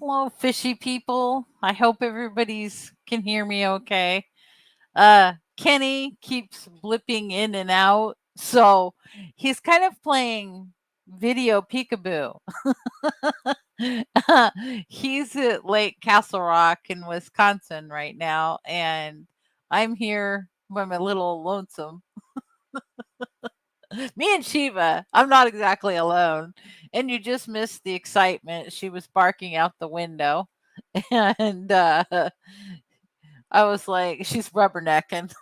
Hello, fishy people. I hope everybody's can hear me okay. Kenny keeps blipping in and out, so he's kind of playing video peekaboo. He's at Lake Castle Rock in Wisconsin right now, and I'm here by my little lonesome. Me and Shiva, I'm not exactly alone. And you just missed the excitement. She was barking out the window. And I was like, she's rubbernecking.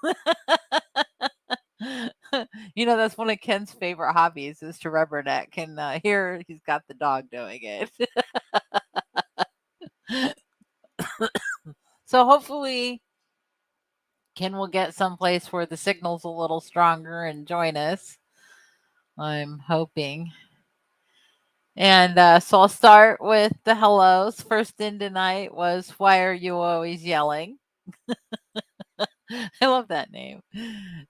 That's one of Ken's favorite hobbies is to rubberneck. And here he's got the dog doing it. So hopefully Ken will get someplace where the signal's a little stronger and join us. I'm hoping. And so I'll start with the hellos. First in tonight was Why Are You Always Yelling? I love that name.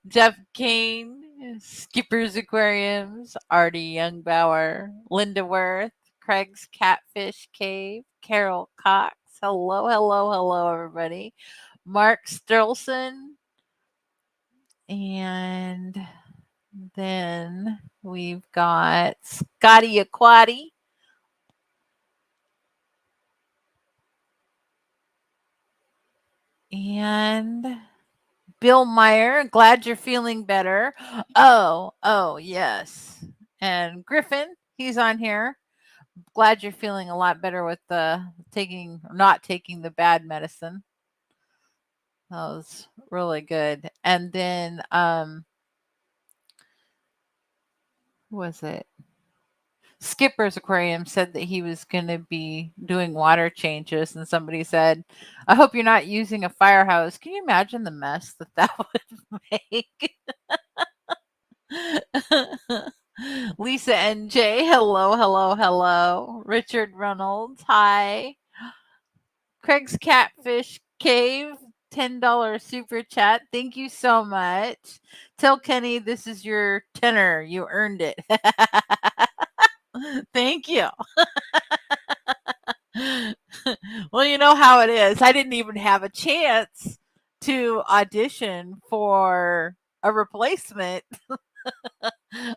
Jeff Kane, Skipper's Aquariums, Artie Youngbauer, Linda Worth, Craig's Catfish Cave, Carol Cox. Hello, hello, hello, everybody. Mark Sturlson. And then we've got Scotty Aquati. And Bill Meyer, glad you're feeling better. Oh, yes. And Griffin, he's on here. Glad you're feeling a lot better with the not taking the bad medicine. That was really good. And then, who was it? Skipper's Aquarium said that he was going to be doing water changes, and somebody said, I hope you're not using a fire hose. Can you imagine the mess that would make? Lisa NJ, hello, hello, hello. Richard Reynolds, hi. Craig's Catfish Cave, $10 super chat. Thank you so much. Tell Kenny this is your tenner. You earned it. Thank you. Well, you know how it is. I didn't even have a chance to audition for a replacement.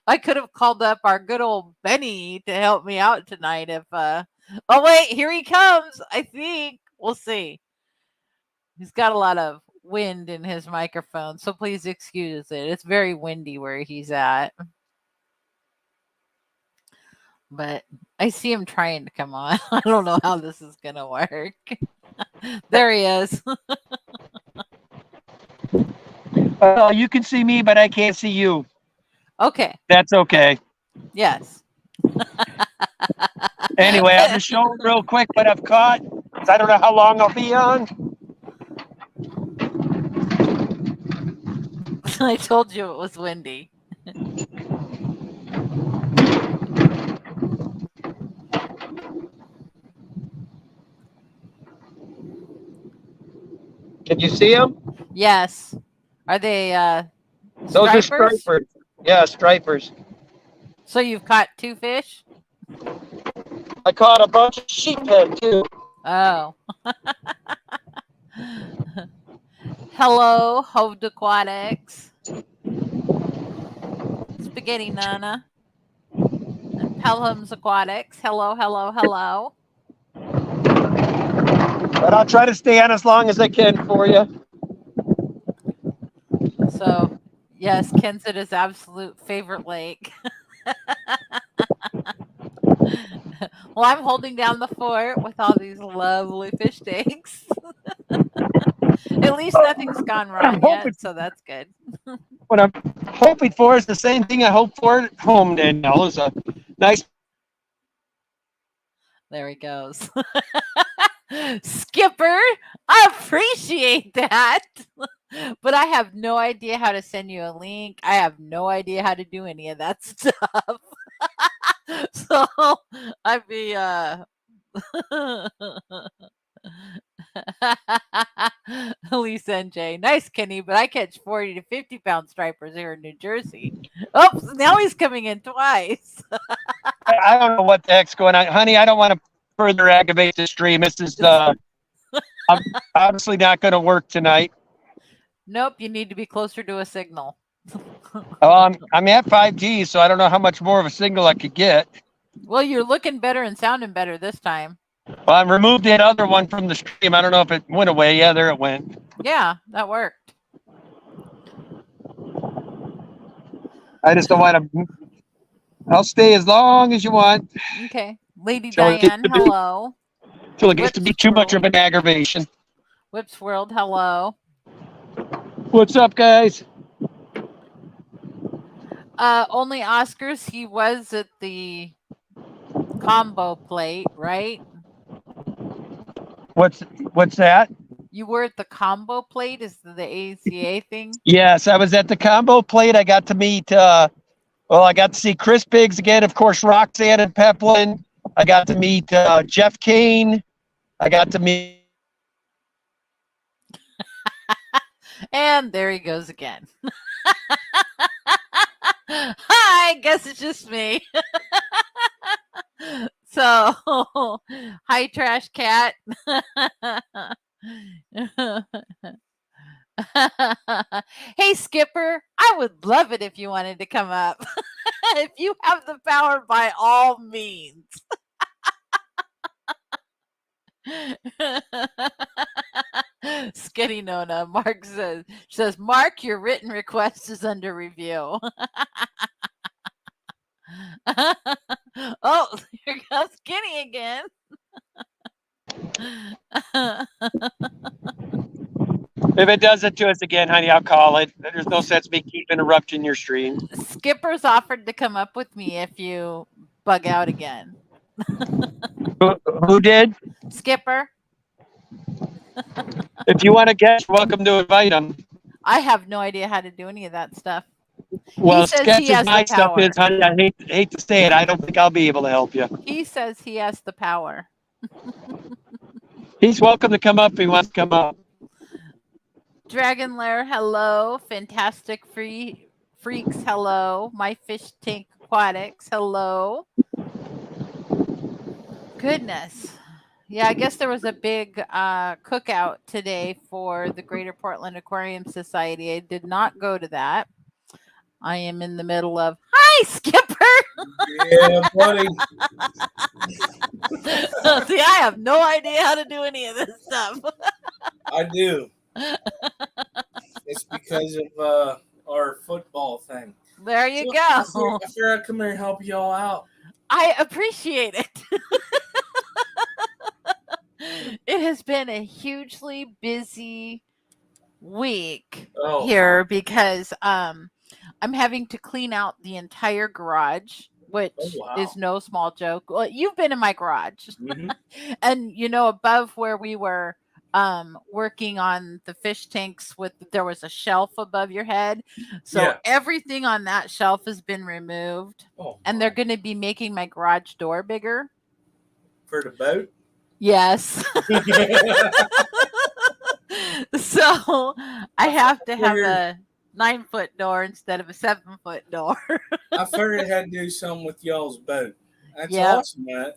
I could have called up our good old Benny to help me out tonight if oh wait, here he comes. I think we'll see. He's got a lot of wind in his microphone, so please excuse it. It's very windy where he's at. But I see him trying to come on. I don't know how this is going to work. There he is. Well, you can see me, but I can't see you. Okay. That's okay. Yes. Anyway, I'll just show real quick what I've caught. I don't know how long I'll be on. I told you it was windy. Can you see them? Yes. Are they Those stripers? are stripers. Yeah, stripers. So you've caught 2 fish? I caught a bunch of sheephead too. Oh. Hello, Hoved Aquatics. Spaghetti Nana. And Pelham's Aquatics. Hello, hello, hello. But I'll try to stay on as long as I can for you. So, yes, Ken's at his absolute favorite lake. Well, I'm holding down the fort with all these lovely fish tanks. At least nothing's gone wrong yet, so that's good. What I'm hoping for is the same thing I hope for at home, Danielle, is a nice. There he goes. Skipper, I appreciate that. But I have no idea how to send you a link. I have no idea how to do any of that stuff. So I'd be Lisa and Jay. Nice, Kenny, but I catch 40 to 50 pound stripers here in New Jersey. Oops, now he's coming in twice. I don't know what the heck's going on. Honey, I don't want to further aggravate the stream. This is I'm obviously not going to work tonight. Nope, you need to be closer to a signal. I'm at 5G, so I don't know how much more of a signal I could get. Well, you're looking better and sounding better this time. Well, I removed that other one from the stream. I don't know if it went away. Yeah, there it went. Yeah, that worked. I just don't want to. I'll stay as long as you want. Okay. Lady Till it gets Diane, to be- hello. Till it gets to be too much of an aggravation. Whips World, hello. What's up, guys? Only Oscars, he was at the combo plate, right? What's that? You were at the combo plate, is the ACA thing? Yes, I was at the combo plate. I got to meet. I got to see Chris Biggs again. Of course, Roxanne and Peplin. I got to meet Jeff Kane. I got to meet. And there he goes again. Hi, guess it's just me. So, hi, Trash Cat. Hey, Skipper, I would love it if you wanted to come up. If you have the power, by all means. Skinny Nona, Mark says, Mark, your written request is under review. Oh, here goes Skinny again. If it does it to us again, honey, I'll call it. There's no sense me keep interrupting your stream. Skipper's offered to come up with me if you bug out again. Who did? Skipper, If you want to guess, you're welcome to invite him. I have no idea how to do any of that stuff. Well, says he sketches has my the stuff power. is, honey. I hate to say it. I don't think I'll be able to help you. He says he has the power. He's welcome to come up if he wants to come up. Dragon Lair, hello. Fantastic Freaks, hello. My Fish Tank Aquatics, hello. Goodness. Yeah, I guess there was a big cookout today for the Greater Portland Aquarium Society. I did not go to that. I am in the middle of, hi, Skipper. Yeah, buddy. See, I have no idea how to do any of this stuff. I do. It's because of our football thing. There you So, go. I figured I'd come here and help y'all out. I appreciate it. It has been a hugely busy week here because I'm having to clean out the entire garage, which is no small joke. Well, you've been in my garage. Mm-hmm. And above where we were working on the fish tanks, there was a shelf above your head, so everything on that shelf has been removed. And they're going to be making my garage door bigger for the boat. Yes. So I have to have a 9-foot door instead of a 7-foot door. I figured I had to do something with y'all's boat. That's awesome, man.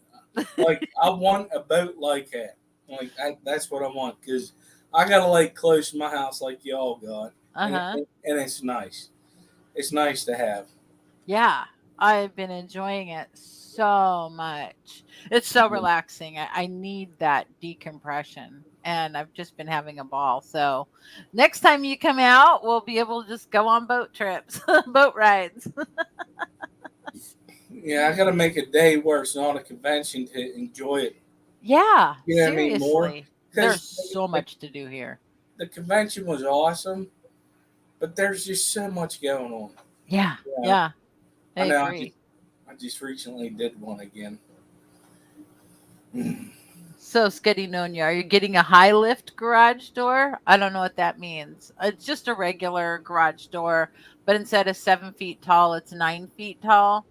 Like, I want a boat like that. Like, that's what I want, because I got a lake close to my house like y'all got. And it's nice. It's nice to have. Yeah, I've been enjoying it so much. It's so relaxing. I need that decompression, and I've just been having a ball. So next time you come out, we'll be able to just go on boat trips, boat rides. Yeah, I got to make a day where it's not a convention to enjoy it. Yeah, you know seriously. What I mean? More. There's so much to do here. The convention was awesome, but there's just so much going on. Yeah. I agree. I just recently did one again. So, Skitty Nonya, are you getting a high lift garage door? I don't know what that means. It's just a regular garage door, but instead of 7 feet tall, it's 9 feet tall.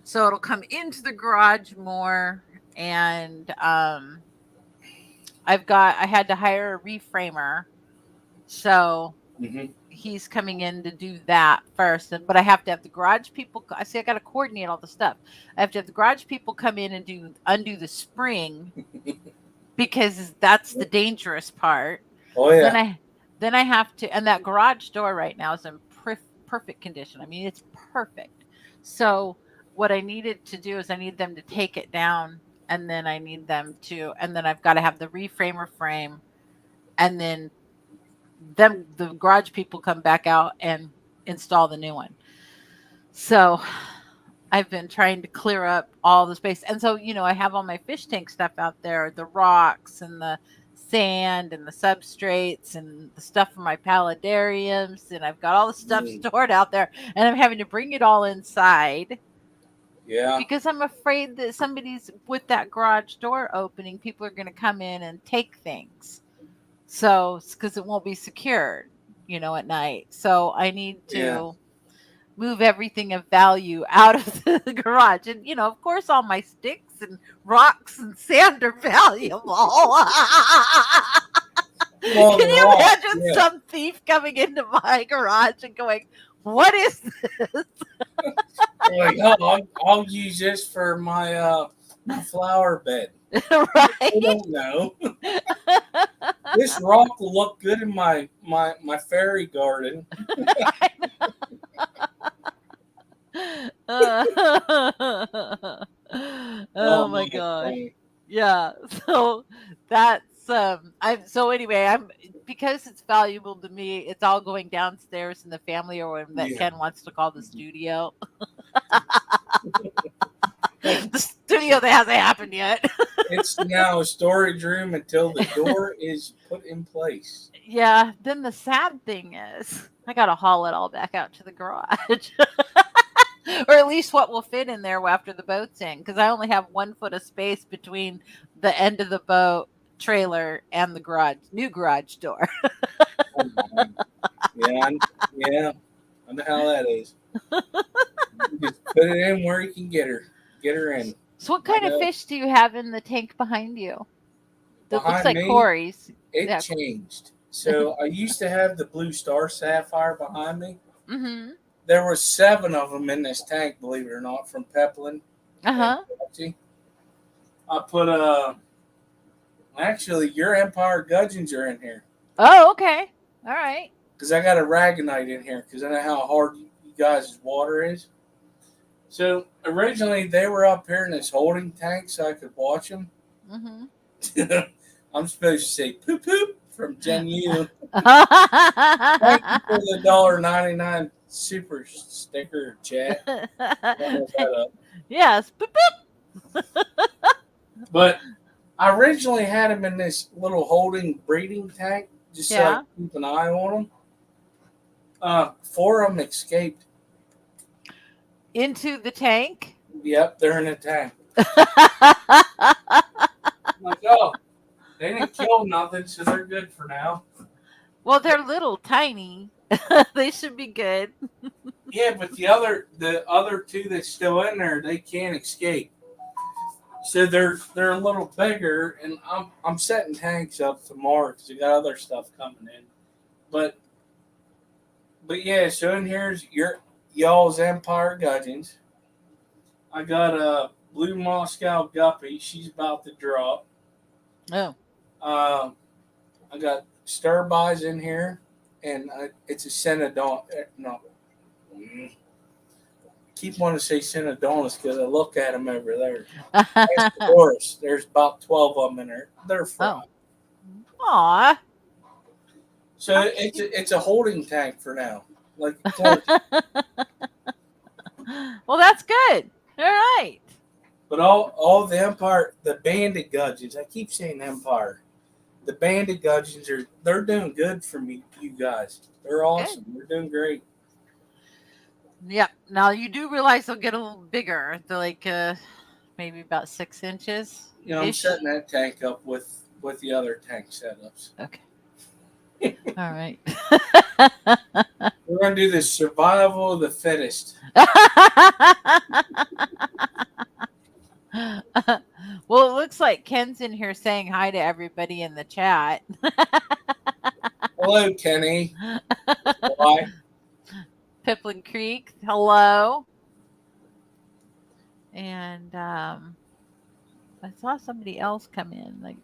So it'll come into the garage more, and I had to hire a reframer. So he's coming in to do that first. But I have to have the garage people. I see. I got to coordinate all the stuff. I have to have the garage people come in and undo the spring because that's the dangerous part. Oh yeah. Then I have to, and that garage door right now is in perfect condition. I mean, it's perfect. So what I needed to do is I need them to take it down, and then and then I've got to have the reframer frame, and then the garage people come back out and install the new one. So I've been trying to clear up all the space. And so, I have all my fish tank stuff out there, the rocks and the sand and the substrates and the stuff for my paludariums. And I've got all the stuff stored out there, and I'm having to bring it all inside. Yeah. Because I'm afraid that somebody's with that garage door opening, people are going to come in and take things. So, because it won't be secured, at night. So I need to move everything of value out of the garage. And, of course, all my sticks and rocks and sand are valuable. Well, Can you imagine some thief coming into my garage and going, "What is this?" Like, oh, I'll use this for my flower bed. Right? I don't know. This rock will look good in my fairy garden. Oh my gosh. Yeah. So that's so anyway, because it's valuable to me, it's all going downstairs in the family room that Ken wants to call the studio. The studio that hasn't happened yet. It's now a storage room until the door is put in place. Yeah. Then the sad thing is I gotta haul it all back out to the garage. Or at least what will fit in there after the boat's in, because I only have 1 foot of space between the end of the boat trailer and the new garage door. Yeah, I know how that is. You just put it in where you can get her in. So what kind of fish do you have in the tank behind you? That looks like Corey's. It changed. So I used to have the blue star sapphire behind me. Mm-hmm. There were 7 of them in this tank, believe it or not, from Peplin. Uh-huh. I put actually your Empire gudgeons are in here. Oh, okay. All right. Because I got a ragonite in here because I know how hard you guys' water is. So originally they were up here in this holding tank so I could watch them. Mm-hmm. I'm supposed to say poop poop from Jen Yu. Thank you for the $1.99 super sticker, chat. Yes. Boop, boop. But I originally had them in this little holding breeding tank just so I could keep an eye on them. 4 of them escaped. Into the tank? Yep, they're in the tank. I'm like, oh, they didn't kill nothing, so they're good for now. Well, they're little, tiny. They should be good. Yeah, but the other 2 that's still in there, they can't escape. So they're a little bigger, and I'm setting tanks up tomorrow because we got other stuff coming in. But yeah, so in here's y'all's Empire gudgeons. I got a blue Moscow guppy. She's about to drop. Oh. I got Sturbys in here, and it's a Cenodon. No. Keep wanting to say Cenodonus because I look at them over there. There's about 12 of them in there. They're fine. Oh. Aw. So it's a holding tank for now. Like, well, that's good. All right. But all the Empire, the banded gudgeons, I keep saying Empire. The banded gudgeons they're doing good for me, you guys. They're awesome. Good. They're doing great. Yep. Now you do realize they'll get a little bigger. They're like maybe about 6 inches. I'm setting that tank up with the other tank setups. Okay. All right. We're gonna do the survival of the fittest. Well, it looks like Ken's in here saying hi to everybody in the chat. Hello, Kenny. Why? Piplin Creek, hello. And I saw somebody else come in. Like,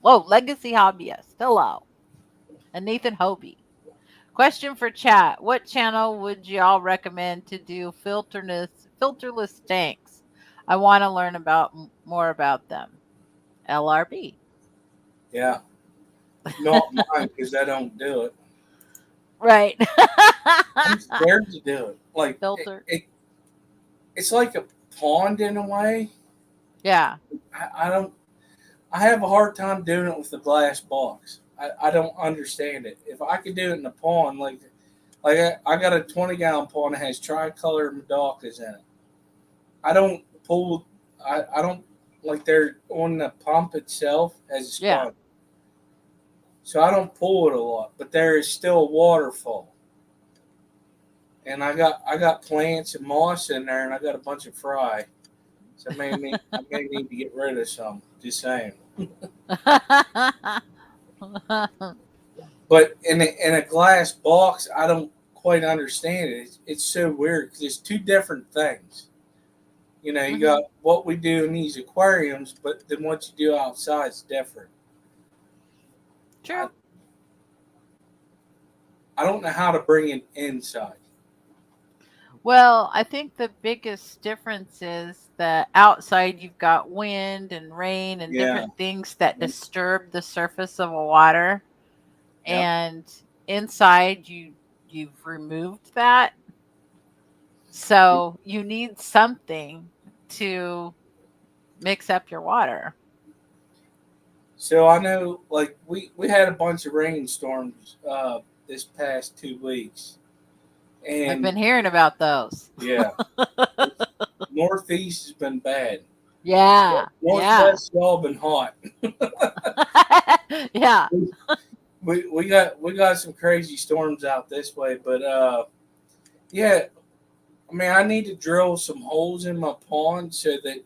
whoa, Legacy Hobbyist, hello. And Nathan Hobie. Question for chat. What channel would y'all recommend to do filterless tanks? I want to learn about more about them. LRB. Yeah. Not mine because I don't do it. Right. I'm scared to do it. Like Filter. it's like a pond in a way. Yeah. I don't. I have a hard time doing it with the glass box. I don't understand it. If I could do it in a pond, like I got a 20-gallon pond that has tricolor Medocas in it. I don't pull. I don't like they're on the pump itself as a sponge. Yeah. So I don't pull it a lot, but there is still a waterfall. And I got plants and moss in there, and I got a bunch of fry. So I may need to get rid of some. Just saying. But in a glass box, I don't quite understand it. It's so weird because it's two different things. You know, you got what we do in these aquariums, but then what you do outside is different. True. I don't know how to bring it inside. Well, I think the biggest difference is that outside you've got wind and rain and different things that disturb the surface of a water. Yep. And inside you've removed that. So you need something to mix up your water. So I know, like, we had a bunch of rainstorms this past 2 weeks. And I've been hearing about those. Yeah. Northeast has been bad. Yeah. Northwest all been hot. Yeah. We got some crazy storms out this way, but yeah. I mean, I need to drill some holes in my pond so that,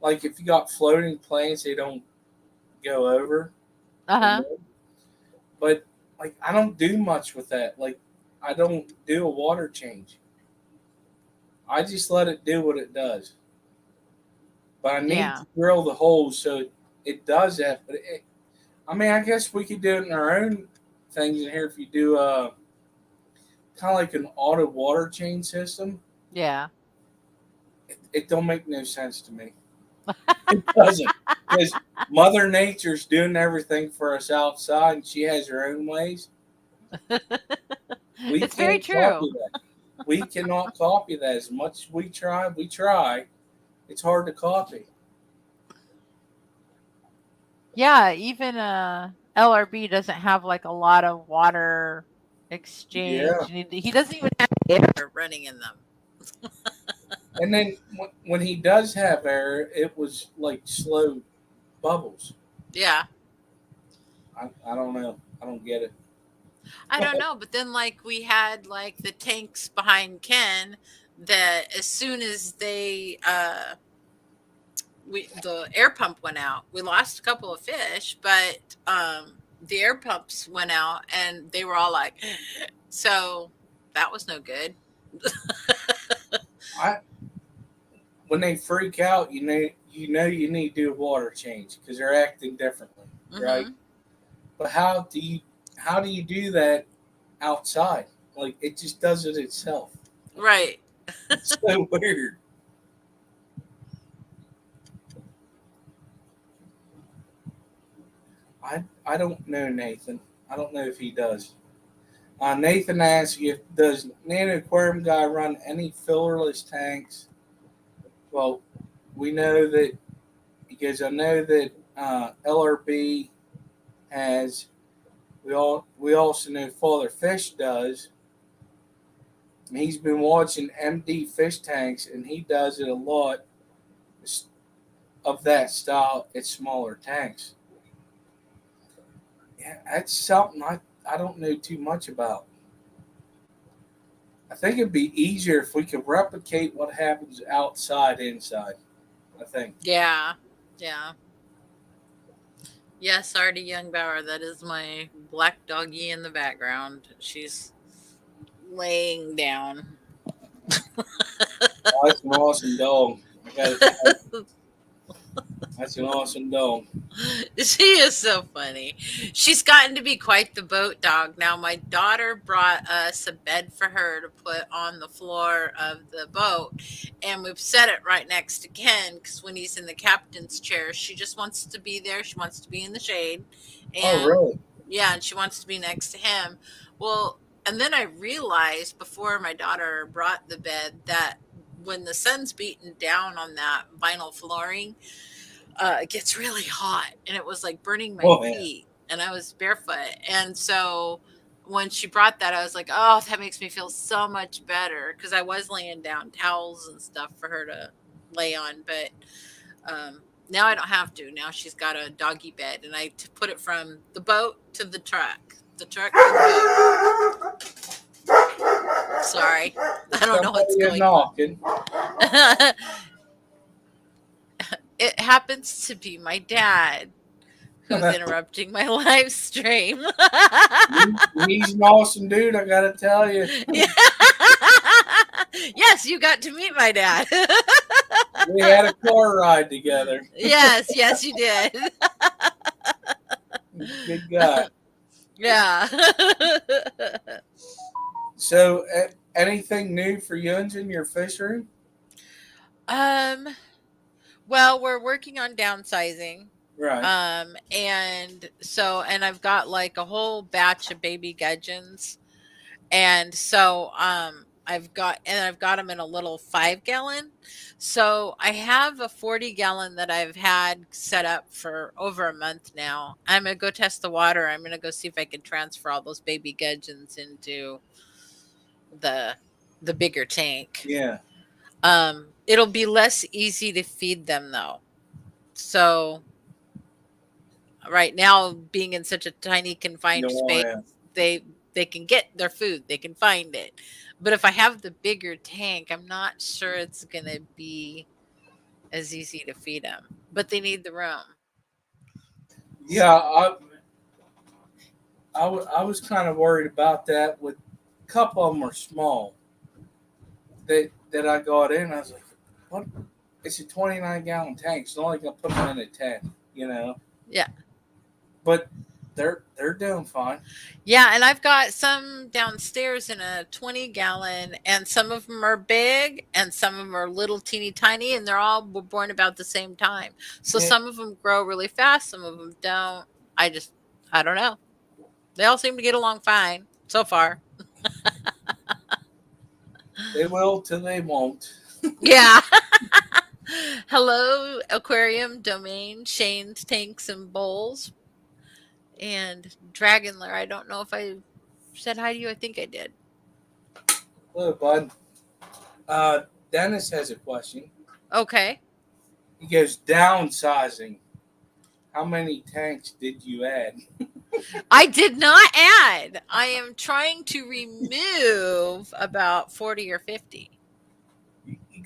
like, if you got floating plants, they don't go over. But like, I don't do much with that. Like, I don't do a water change. I just let it do what it does. But I need to drill the holes so it does that. But I mean, I guess we could do it in our own things in here if you do kind of like an auto water change system. Yeah. It don't make no sense to me. It doesn't. Because Mother Nature's doing everything for us outside, and she has her own ways. It's very true. We cannot copy that. As much as we try. It's hard to copy. Yeah, even LRB doesn't have like a lot of water exchange. Yeah. He doesn't even have air running in them. And then when he does have air, it was like slow bubbles. Yeah. I don't know. I don't get it. I don't know. But then like we had like the tanks behind Ken that as soon as they the air pump went out, we lost a couple of fish, but the air pumps went out and they were all like, so that was no good. When they freak out, you need to do a water change because they're acting differently, right? But how do you do that outside? Like, it just does it itself. Right. It's so weird. I don't know, Nathan. I don't know if he does. Nathan asks if does Nano Aquarium Guy run any filterless tanks? Well, we know that because I know that LRB has. We also know Father Fish does. And he's been watching MD fish tanks, and he does it a lot of that style at smaller tanks. Yeah, that's something I don't know too much about. I think it'd be easier if we could replicate what happens outside inside. I think. Yeah. Yeah. Yes, Artie Youngbauer. That is my black doggie in the background. She's laying down. Oh, that's an awesome dog. I gotta tell you, that's an awesome dog. She is so funny. She's gotten to be quite the boat dog. Now, my daughter brought us a bed for her to put on the floor of the boat, and we've set it right next to Ken because when he's in the captain's chair, she just wants to be there. She wants to be in the shade. Oh, And really? yeah, and she wants to be next to him. Well, and then I realized before my daughter brought the bed that when the sun's beating down on that vinyl flooring, it gets really hot, and it was like burning my Oh, yeah. feet, and I was barefoot. And so when she brought that, I was like, oh, that makes me feel so much better because I was laying down towels and stuff for her to lay on, but now I don't have to. Now she's got a doggy bed, and I put it from the boat to the truck, to the boat. Sorry, I don't know what's Somebody going on. knocking. It happens to be my dad who's interrupting my live stream. He's an awesome dude, I gotta tell you. Yes, you got to meet my dad. We had a car ride together. Yes, you did. Good guy. Yeah. So, anything new for Yuns in your fishery? Well, we're working on downsizing. Right. And I've got like a whole batch of baby gudgeons. And so I've got them in a little 5-gallon. So I have a 40-gallon that I've had set up for over a month now. I'm gonna go test the water. I'm gonna go see if I can transfer all those baby gudgeons into the bigger tank. Yeah. It'll be less easy to feed them though. So right now, being in such a tiny confined space, they can get their food, they can find it. But if I have the bigger tank, I'm not sure it's gonna be as easy to feed them. But they need the room. Yeah, I was kind of worried about that. With a couple of them are small. That I got in, I was like, what? It's a 29-gallon tank. It's not like I put them in a 10, you know. Yeah. But they're doing fine. Yeah, and I've got some downstairs in a 20-gallon, and some of them are big, and some of them are little teeny tiny, and they're all were born about the same time. So Yeah. some of them grow really fast, some of them don't. I don't know. They all seem to get along fine so far. They will till they won't. Yeah. Hello, Aquarium Domain, Shane's Tanks and Bowls, and Dragonler. I don't know if I said hi to you. I think I did. Hello, bud. Dennis has a question. Okay. He goes, downsizing. How many tanks did you add? I did not add. I am trying to remove about 40 or 50. You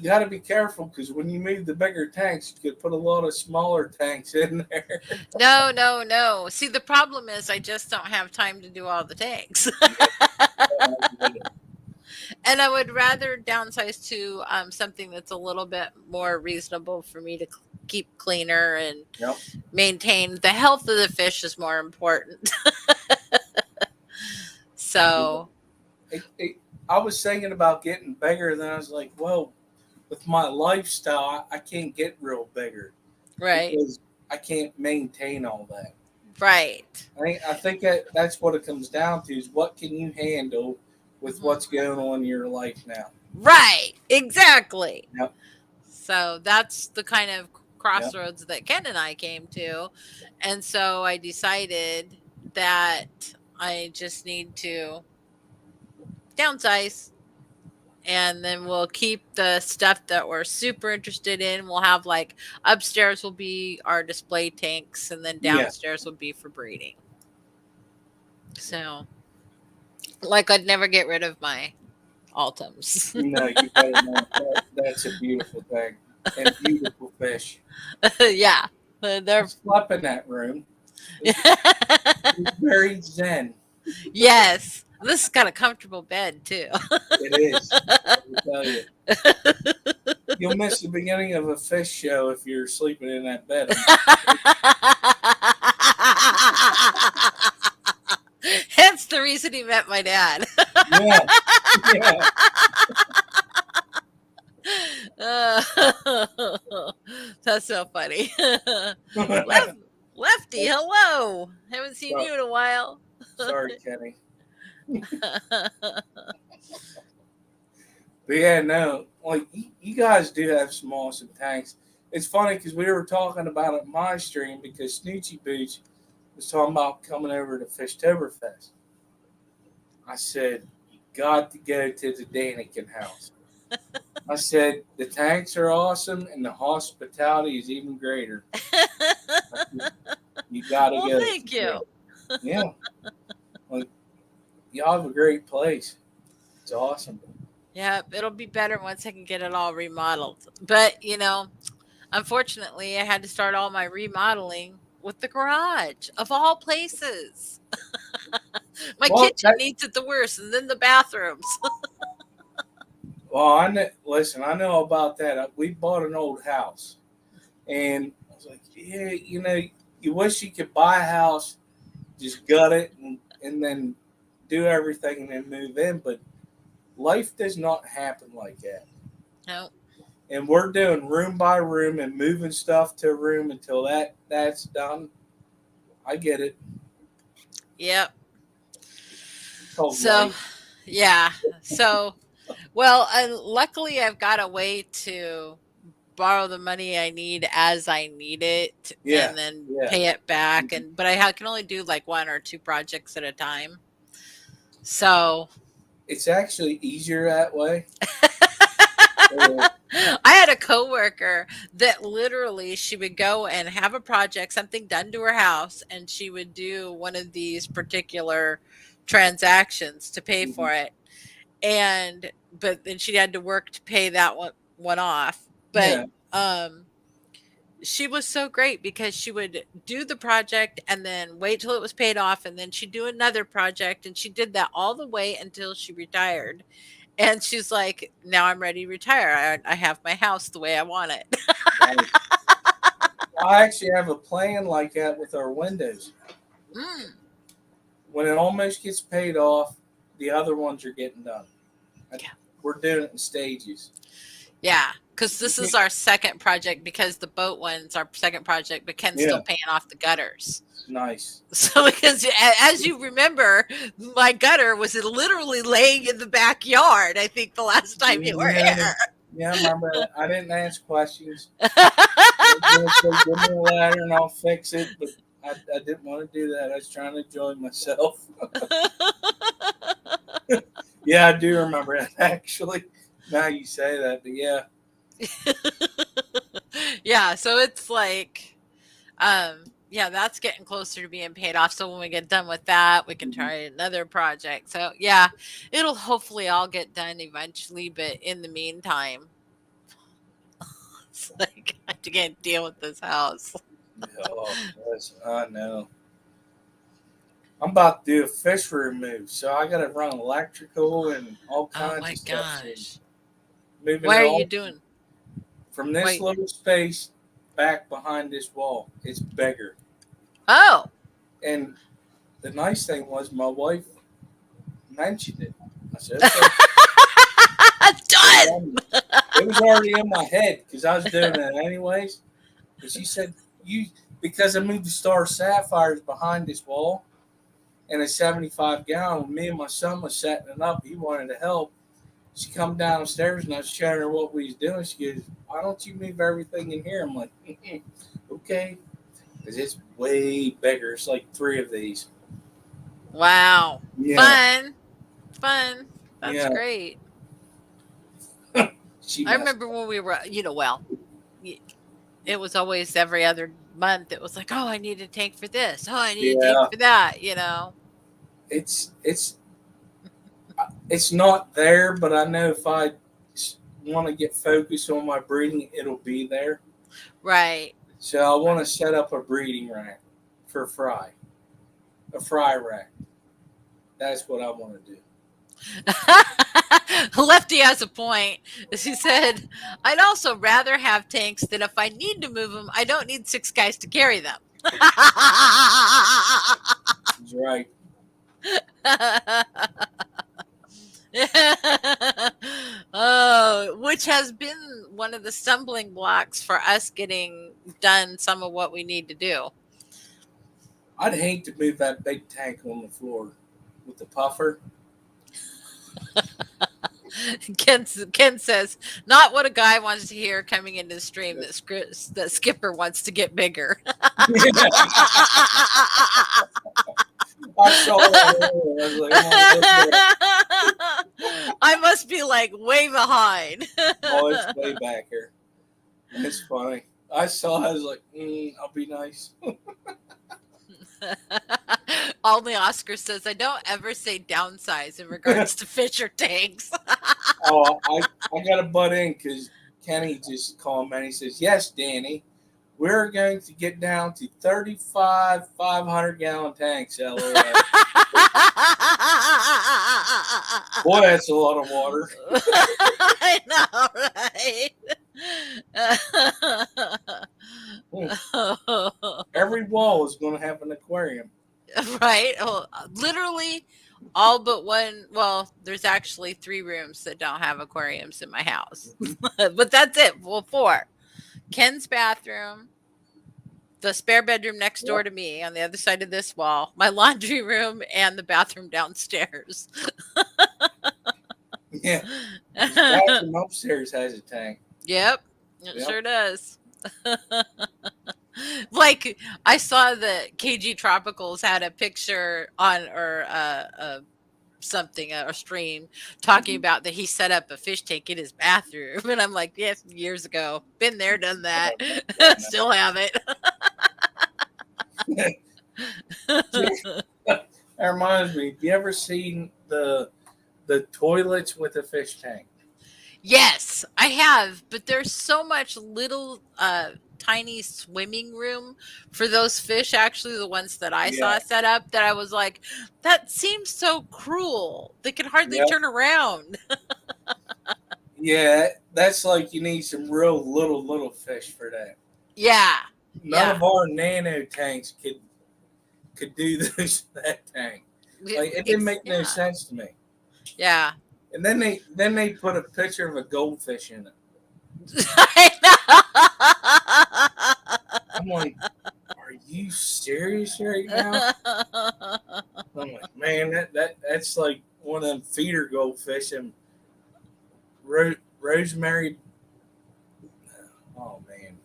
gotta be careful because when you move the bigger tanks, you could put a lot of smaller tanks in there. No. See, the problem is I just don't have time to do all the tanks. And I would rather downsize to something that's a little bit more reasonable for me to keep cleaner and Yep. maintain. The health of the fish is more important. So I was thinking about getting bigger, then I was like, well, with my lifestyle, I can't get real bigger. right. Because I can't maintain all that. Right. I think that's what it comes down to is what can you handle with what's going on in your life now. Right. Exactly. Yep. So that's the kind of crossroads that Ken and I came to. And so I decided that I just need to downsize. And then we'll keep the stuff that we're super interested in. We'll have like upstairs will be our display tanks, and then downstairs will be for breeding. So, like, I'd never get rid of my Altums. No, you better not. That's a beautiful thing and beautiful fish. Yeah. I They're slept in that room. It's very zen. yes. This has got a comfortable bed too. It is. I will tell you. You'll miss the beginning of a fish show if you're sleeping in that bed. Hence the reason he met my dad. Yeah. Yeah. That's so funny. Lefty, hello. Haven't seen you in a while. Sorry, Kenny. But yeah, no, like you guys do have some awesome tanks. It's funny because we were talking about it in my stream because Snoochie Booch was talking about coming over to Fishtoberfest. I said, you got to go to the Daniken house. I said, the tanks are awesome and the hospitality is even greater. You got to Well, go. thank you. Yeah. Like, y'all have a great place. It's awesome. Yeah, it'll be better once I can get it all remodeled. But, unfortunately, I had to start all my remodeling with the garage, of all places. My kitchen needs it the worst, and then the bathrooms. Well, listen, I know about that. We bought an old house, and I was like, yeah, you wish you could buy a house, just gut it, and then do everything and then move in, but life does not happen like that. No. And we're doing room by room and moving stuff to a room until that's done. I get it. Yep. So life. Yeah. So, well, luckily I've got a way to borrow the money I need as I need it, and then pay it back. But I can only do like 1 or 2 projects at a time. So it's actually easier that way. I had a coworker that literally she would go and have a project, something done to her house, and she would do one of these particular transactions to pay for it. But then she had to work to pay that one off. But she was so great because she would do the project and then wait till it was paid off, and then she'd do another project, and she did that all the way until she retired. And she's like, now I'm ready to retire. I have my house the way I want it. I actually have a plan like that with our windows. When it almost gets paid off, the other ones are getting done. We're doing it in stages. Yeah, because this is our second project, because the boat one's our second project, but Ken's still paying off the gutters. Nice. So because as you remember, my gutter was literally laying in the backyard, I think the last time you were here. Yeah, I remember that. I didn't ask questions. Give me a ladder and I'll fix it, but I didn't want to do that. I was trying to enjoy myself. Yeah, I do remember that, actually. Now you say that, but yeah. Yeah, so it's like, that's getting closer to being paid off. So when we get done with that, we can try another project. So yeah, it'll hopefully all get done eventually. But in the meantime, it's like I can't deal with this house. Oh, listen, I know. I'm about to do a fish room move, so I got to run electrical and all kinds of stuff. Oh my gosh! What are you doing? From this little space back behind this wall, it's bigger. Oh. And the nice thing was my wife mentioned it. I said, done. It was already in my head because I was doing it anyways. But she said, because I moved the Star Sapphires behind this wall and a 75-gallon, when me and my son was setting it up, he wanted to help. She come downstairs and I was showing her what we was doing. She goes, why don't you move everything in here? I'm like, okay. Because it's way bigger. It's like 3 of these. Wow. Yeah. Fun. That's great. I remember when we were, it was always every other month. It was like, oh, I need a tank for this. Oh, I need a tank for that, It's not there, but I know if I want to get focused on my breeding, it'll be there. Right. So I want to set up a breeding rack for fry, a fry rack. That's what I want to do. Lefty has a point. She said, I'd also rather have tanks that if I need to move them, I don't need 6 guys to carry them. He's right. Oh, which has been one of the stumbling blocks for us getting done some of what we need to do. I'd hate to move that big tank on the floor with the puffer. Ken says, not what a guy wants to hear coming into the stream that Skipper wants to get bigger. I saw that earlier. I was like, oh, I must be like way behind. oh, it's way back here. It's funny. I was like, I'll be nice. Only Oscar says, I don't ever say downsize in regards to Fisher tanks. Oh, I got to butt in because Kenny just called me and he says, yes, Danny, we're going to get down to 35 500-gallon tanks. LOL. Boy, that's a lot of water. I know, right? Every wall is going to have an aquarium. Right? Oh, literally all but one. Well, there's actually 3 rooms that don't have aquariums in my house. But that's it. Well, 4. Ken's bathroom, the spare bedroom next door to me on the other side of this wall, my laundry room, and the bathroom downstairs. Yeah. The bathroom upstairs has a tank. Yep. It sure does. Like I saw that KG Tropicals had a picture on or something a stream talking about that he set up a fish tank in his bathroom, and I'm like, yes, years ago, been there, done that, still have it. That reminds me. Have you ever seen the toilets with a fish tank? Yes, I have, but there's so much little tiny swimming room for those fish, actually the ones that I saw set up, that I was like, that seems so cruel. They can hardly turn around. Yeah, that's like you need some real little fish for that. Yeah. None of our nano tanks could do that tank. Like it didn't make no sense to me. Yeah. And then they put a picture of a goldfish in it. I know. I'm like, are you serious right now? I'm like, man, that's like one of them feeder goldfish and rosemary. Oh man,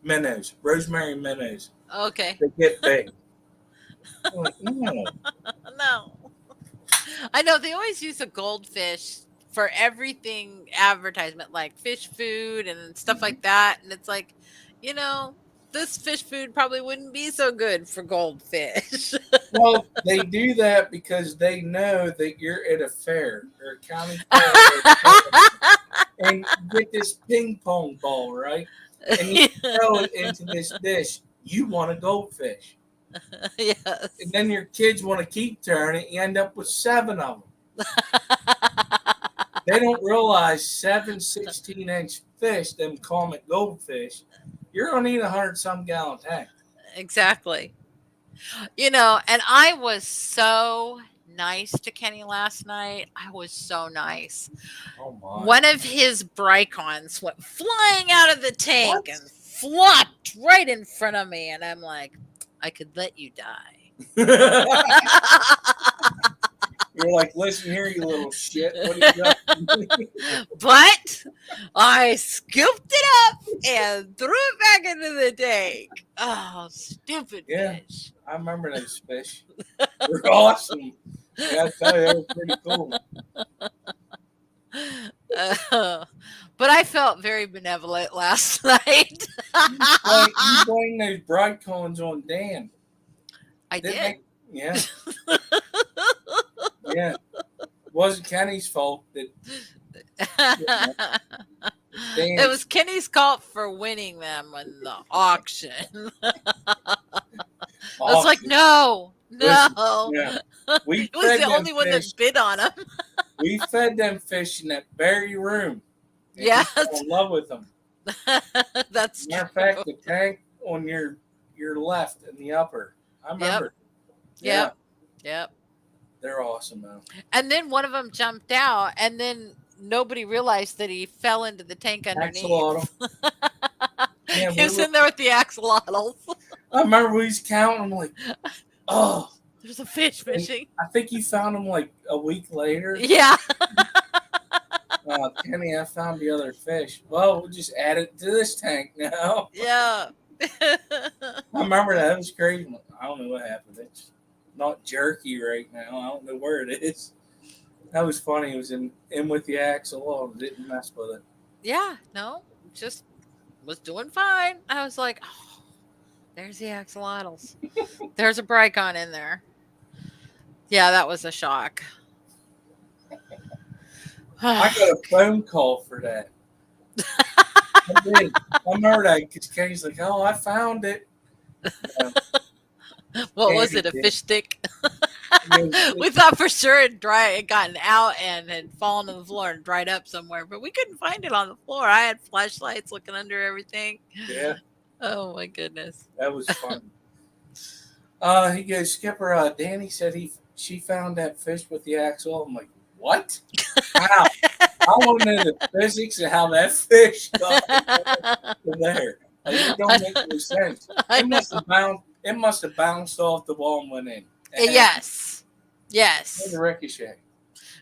minnows, rosemary minnows. Okay. They get big. I'm like, no. No. I know they always use a goldfish for everything advertisement, like fish food and stuff like that. And it's like, this fish food probably wouldn't be so good for goldfish. Well, they do that because they know that you're at a fair or a county fair and you get this ping pong ball, right? And you throw it into this dish. You want a goldfish. Yes. And then your kids want to keep turning it. You end up with 7 of them. They don't realize 7 16-inch fish, them comet goldfish, you're going to need 100-some gallon tank. Exactly. And I was so nice to Kenny last night. I was so nice. Oh my. One of his Brycons went flying out of the tank and flopped right in front of me. And I'm like, I could let you die. You're like, listen here, you little shit. What do you got? But I scooped it up and threw it back into the tank. Oh, stupid fish. I remember those fish. They're awesome. Yeah, I tell you, they were pretty cool. But I felt very benevolent last night. You blame those Brycons on Dan. I did. Yeah. Yeah. It wasn't Kenny's fault. It was Kenny's fault for winning them in the auction. I was like, no. Yeah. We It was fed the them only one that fish. bid on them. We fed them fish in that very room. And Yes. he fell in love with them. That's Matter of true. fact, the tank on your left in the upper. I remember. Yep. Yeah, Yep. they're awesome though. And then one of them jumped out, and then nobody realized that he fell into the tank underneath. Axolotl. Yeah, He was in there with the axolotls. I remember we was counting. I'm like, oh, There's a fish fishing. I think you found them like a week later. Yeah. Kenny, I found the other fish. Well, we'll just add it to this tank now. Yeah. I remember that. It was crazy. I don't know what happened. It's not jerky right now. I don't know where it is. That was funny. It was in with the axolotl. Didn't mess with it. Yeah. No, just was doing fine. I was like, oh, there's the axolotls. There's a Bricon in there. Yeah, that was a shock. I got a phone call for that. I did. I remember that because Kenny's like, oh, I found it. What was it? A fish stick? We thought for sure it had gotten out and had fallen on the floor and dried up somewhere, but we couldn't find it on the floor. I had flashlights looking under everything. Yeah. Oh my goodness. That was fun. He goes, Skipper, Danny said she found that fish with the axle. I'm like, what? How? I want to know the physics of how that fish got there. Like, it don't make any sense. It must have bounced off the wall and went in. Yes. The ricochet.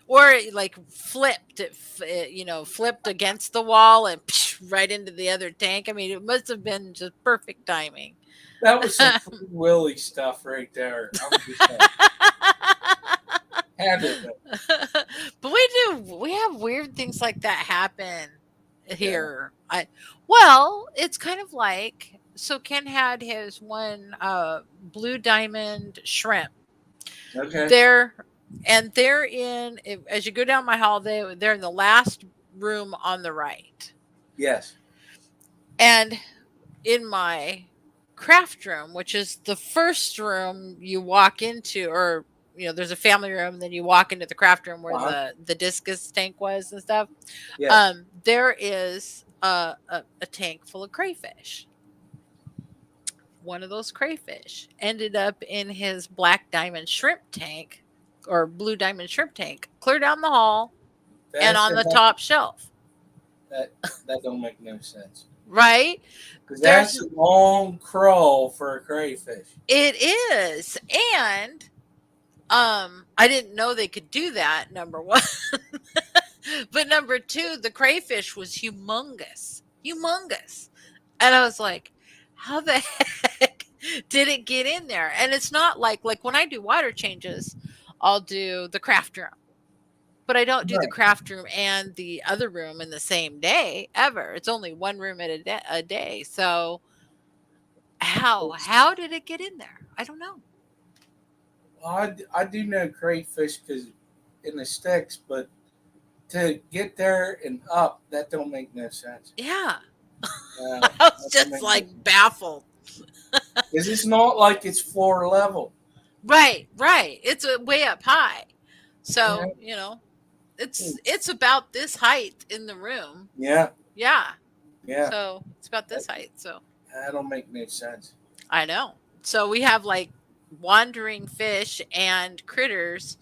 Or it like flipped flipped against the wall and right into the other tank. I mean, it must have been just perfect timing. That was some Free Willy stuff right there. I'm just saying. But we have weird things like that happen here. It's kind of like, so Ken had his one blue diamond shrimp. Okay. They're in, as you go down my hall, they're in the last room on the right. Yes. And in my craft room, which is the first room you walk into, or there's a family room, and then you walk into the craft room where the discus tank was and stuff. Yes. There is a tank full of crayfish. One of those crayfish ended up in his black diamond shrimp tank, or blue diamond shrimp tank, clear down the hall and on the top shelf. That don't make no sense. Right? Because that's a long crawl for a crayfish. It is. And I didn't know they could do that, number one. But number two, the crayfish was humongous. And I was like, how the heck did it get in there? And it's not like when I do water changes, I'll do the craft room. But I don't do the craft room and the other room in the same day ever. It's only one room at a day. So how did it get in there? I don't know. Well, I do know crayfish because in the sticks, but to get there and up, that don't make no sense. Yeah. I was just like baffled. Because it's not like it's floor level. Right. It's way up high. So, it's about this height in the room. Yeah. So it's about this height. So that don't make no sense. I know. So we have like wandering fish and critters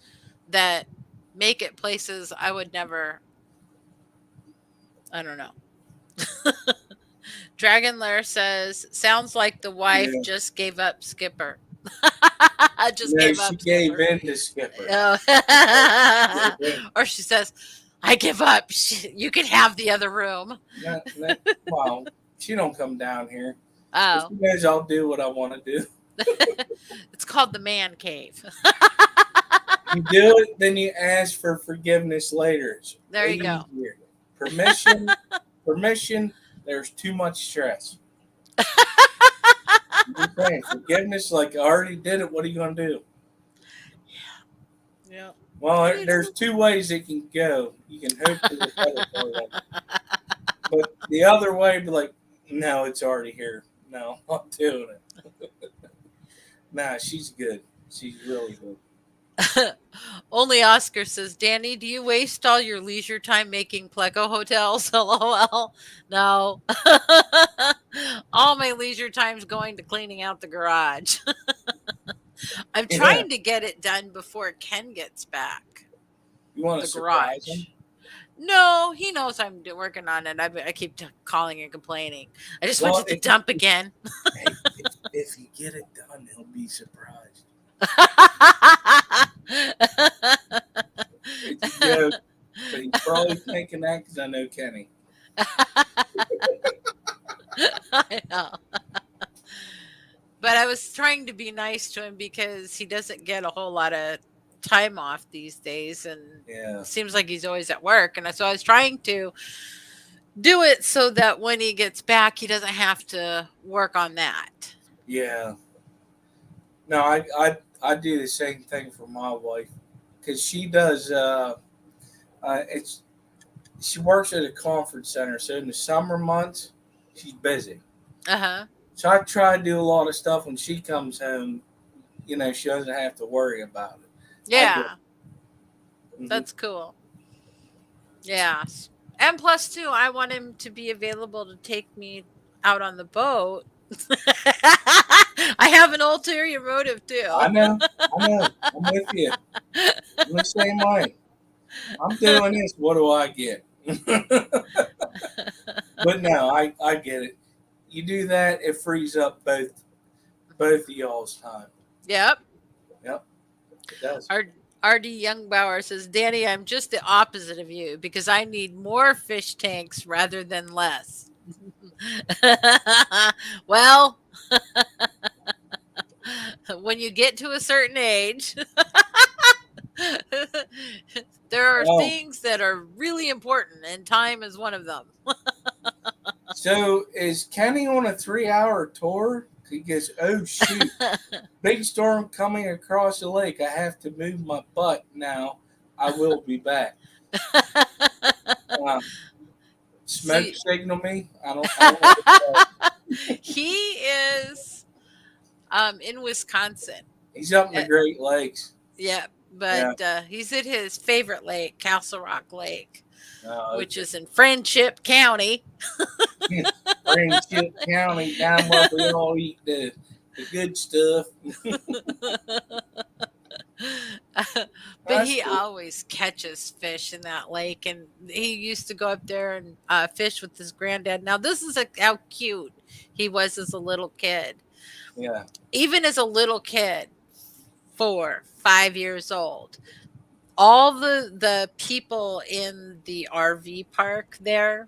that make it places I would never. I don't know. Dragon Lair says, sounds like the wife just gave up Skipper. She gave in to Skipper. Or she says, I give up. You can have the other room. Well, she don't come down here. Oh. She knows I'll do what I want to do. It's called the man cave. You do it, then you ask for forgiveness later. There you go. Permission. There's too much stress. I'm saying, forgiveness, like I already did it. What are you going to do? Yeah. Well, there's two ways it can go. You can hope for the better part of it. But the other way, be like, no, it's already here. No, I'm not doing it. Nah, she's good. She's really good. Only Oscar says, Danny, do you waste all your leisure time making Pleco hotels? LOL. No. All my leisure time's going to cleaning out the garage. I'm Yeah. trying to get it done before Ken gets back. You want to The surprise garage. him? No, he knows I'm working on it. I keep calling and complaining. I just want it to dump again. Hey, if you get it done, he'll be surprised. It's a joke, but he's probably thinking that because I know Kenny. I know. But I was trying to be nice to him because he doesn't get a whole lot of time off these days, and Yeah. it seems like he's always at work. And so I was trying to do it so that when he gets back, he doesn't have to work on that. Yeah. No, I do the same thing for my wife because she does. It's she works at a conference center, so in the summer months she's busy. Uh-huh. So I try to do a lot of stuff when she comes home. You know, she doesn't have to worry about it. Yeah, Mhm. that's cool. Yeah. And plus, too, I want him to be available to take me out on the boat. I have an ulterior motive, too. I know. I'm with you. I'm the same way. I'm doing this. What do I get? But no, I get it. You do that, it frees up both of y'all's time. Yep. Yep, it does. R.D. Youngbauer says, Danny, I'm just the opposite of you because I need more fish tanks rather than less. Well, when you get to a certain age, there are things that are really important, and time is one of them. So is Kenny on a 3-hour tour? He goes, oh shoot, big storm coming across the lake. I have to move my butt now. I will be back. Smoke signal me. I don't know. He is in Wisconsin. He's up in the Great Lakes. Yeah, but he's at his favorite lake, Castle Rock Lake, which is in Friendship County. Friendship County, down where we all eat the good stuff. But he always catches fish in that lake, and he used to go up there and fish with his granddad. Now, this is how cute he was as a little kid. Yeah. Even as a little kid, 4, 5 years old, all the people in the RV park there,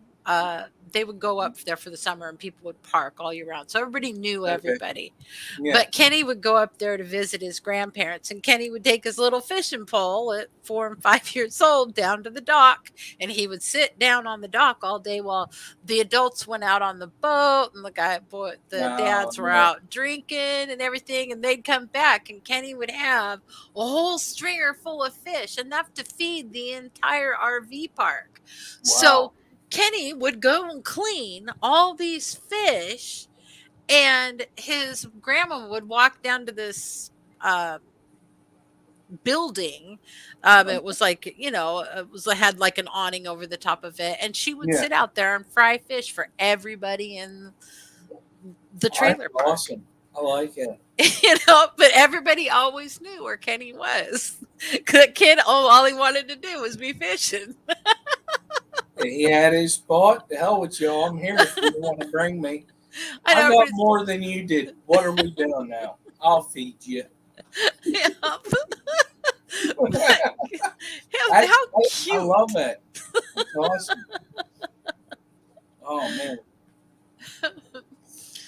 they would go up there for the summer, and people would park all year round. So everybody knew everybody. Yeah. But Kenny would go up there to visit his grandparents, and Kenny would take his little fishing pole at 4 and 5 years old down to the dock, and he would sit down on the dock all day while the adults went out on the boat, and the dads were out drinking and everything, and they'd come back, and Kenny would have a whole stringer full of fish, enough to feed the entire RV park. Wow. So Kenny would go and clean all these fish, and his grandma would walk down to this building. It was like, had like an awning over the top of it, and she would sit out there and fry fish for everybody in the trailer park. Awesome. I like it. But everybody always knew where Kenny was. Kid, all he wanted to do was be fishing. He had his spot. The hell with y'all. I'm here if you want to bring me. I got more than you did. What are we doing now? I'll feed you. How cute. I love that. That's awesome. Oh, man.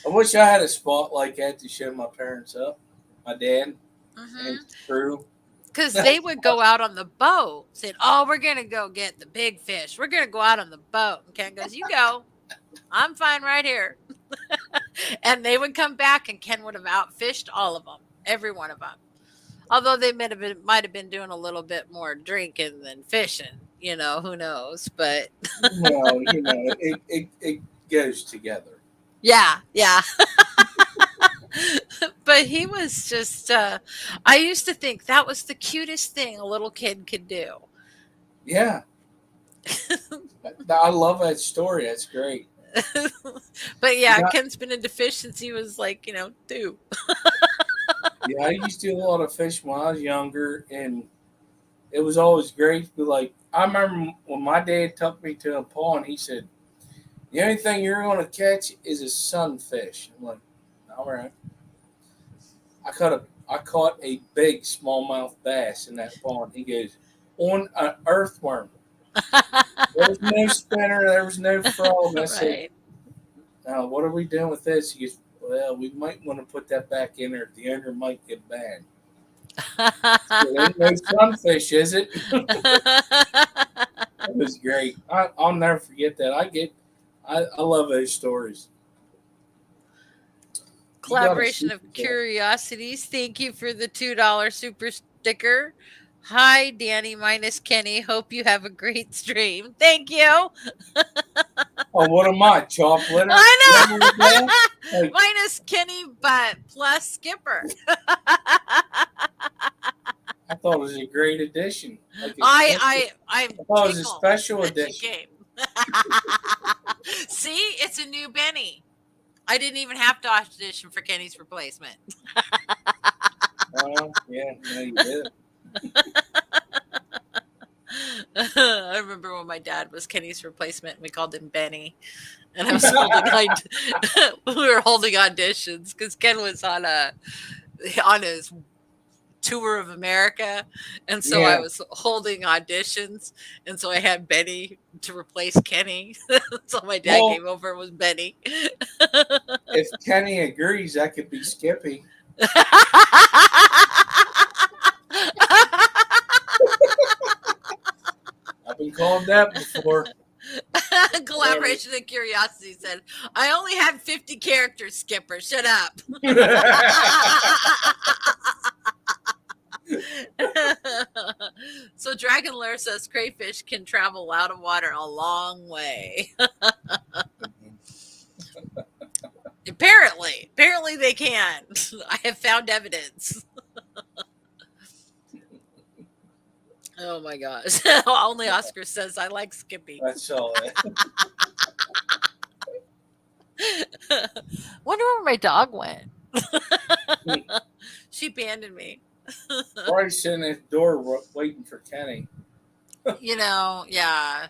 I wish I had a spot like that to show my parents up. My dad and his crew. Because they would go out on the boat, saying, oh, we're going to go get the big fish. We're going to go out on the boat. And Ken goes, you go. I'm fine right here. And they would come back, and Ken would have outfished all of them, every one of them. Although they might have been doing a little bit more drinking than fishing. you know, who knows? But Well, it goes together. yeah, yeah. But he was just, I used to think that was the cutest thing a little kid could do. Yeah, I love that story. That's great. But yeah, Yeah, Ken's been a deficiency was like, you know, 2. yeah, I used to do a lot of fishing when I was younger, and it was always great to be like. I remember when my dad took me to a pond. He said, "The only thing you're going to catch is a sunfish." I'm like, "All right." I caught a big smallmouth bass in that pond. He goes, "On an earthworm. There was no spinner. There was no frog." I said, Right. "Now what are we doing with this?" He goes, "Well, we might want to put that back in there. The owner might get mad." It ain't no sunfish, is it? That was great. I'll never forget that. I love those stories. You got a Collaboration of super cat. curiosities. Thank you for the $2 super sticker. Hi, Danny minus Kenny. Hope you have a great stream. Thank you. Oh, what am I, chop litter? I know. Like, Minus Kenny, but plus Skipper. I thought it was a great addition. Like I'm I thought it was a tickled special that you edition. came. See, it's a new Benny. I didn't even have to audition for Kenny's replacement. Yeah, no, you did. I remember when my dad was Kenny's replacement and we called him Benny. And I was holding we were holding auditions because Ken was on his tour of America, and so I Yeah. was holding auditions, and so I had Benny to replace Kenny. So my dad Well, came over and was Benny. if Kenny agrees, that could be Skippy. I've been called that before. Collaboration and Curiosity said, I only had 50 characters, Skipper. Shut up. So Dragon Lair says crayfish can travel out of water a long way. Apparently they can. I have found evidence. Oh my gosh. Only Oscar says I like Skippy. That's all. Wonder where my dog went. She abandoned me. Probably sitting at the door waiting for Kenny. Yeah.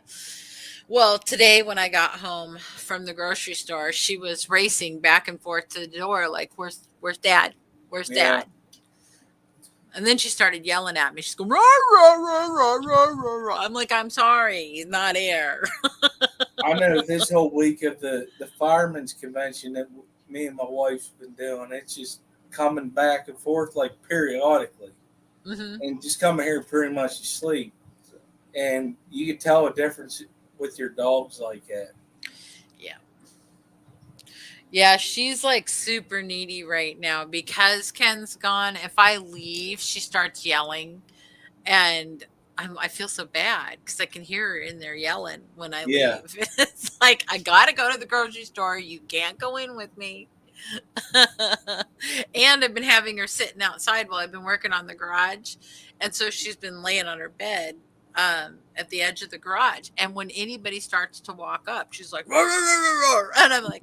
Well, today when I got home from the grocery store, she was racing back and forth to the door like, where's Dad? Where's Dad? And then she started yelling at me. She's going, rah, rah, rah, rah, rah, rah, rah. I'm like, I'm sorry, he's not here. I know this whole week of the firemen's convention that me and my wife's been doing, it's just coming back and forth like periodically, and just coming here pretty much to sleep. And you can tell a difference with your dogs like that. Yeah, she's like super needy right now because Ken's gone. If I leave, she starts yelling, and I feel so bad because I can hear her in there yelling when I leave. It's like, I gotta go to the grocery store. You can't go in with me. And I've been having her sitting outside while I've been working on the garage, and so she's been laying on her bed at the edge of the garage. And when anybody starts to walk up, she's like, roar, roar, roar, roar. And I'm like,